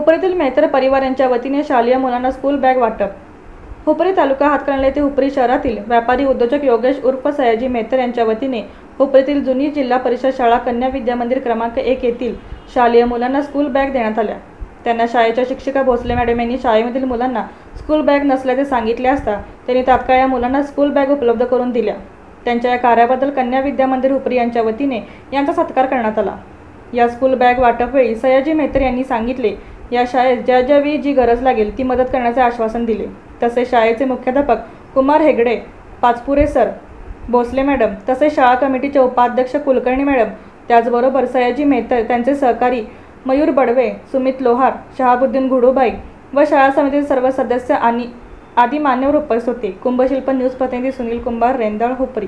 हुपरीतील मेहतर परिवार यांच्या वतीने शालेय मुलांना स्कूल बॅग वाटप। हुपरी तालुका हातकणंगले येथे हुपरी शहरातील व्यापारी उद्योजक योगेश उर्फ सयाजी मेहतर यांच्या वतीने हुपरीतील जुनी जिल्हा परिषद शाळा कन्या विद्या मंदिर क्रमांक 1 येथील शालेय मुलांना स्कूल बॅग देण्यात आल्या। त्यांना शाळेच्या शिक्षिका भोसले मॅडम यांनी शाळेमधील मुलांना स्कूल बॅग नसल्याचे सांगितले असता त्यांनी तात्काळ या मुलांना स्कूल बॅग उपलब्ध करून दिल्या। त्यांच्या या कार्याबद्दल कन्या विद्या मंदिर हुपरी यांच्या वतीने यांचा सत्कार करण्यात आला। या स्कूल बॅग वाटपवेळी सयाजी मेहतर यांनी सांगितले, या शाळेत ज्या वेळी जी गरज लागेल ती मदत करण्याचे आश्वासन दिले। तसेच शाळेचे मुख्याध्यापक कुमार हेगडे, पाचपुरे सर, भोसले मॅडम तसेच शाळा कमिटीचे उपाध्यक्ष कुलकर्णी मॅडम, त्याचबरोबर सयाजी मेहतर, त्यांचे सहकारी मयूर बडवे, सुमित लोहार, शहाबुद्दीन घुडूबाई व शाळा समितीचे सर्व सदस्य आणि आदी मान्यवर उपस्थित होते। कुंभशिल्प न्यूज प्रतिनिधी सुनील कुंभार, रेंदाळ, हुपरी।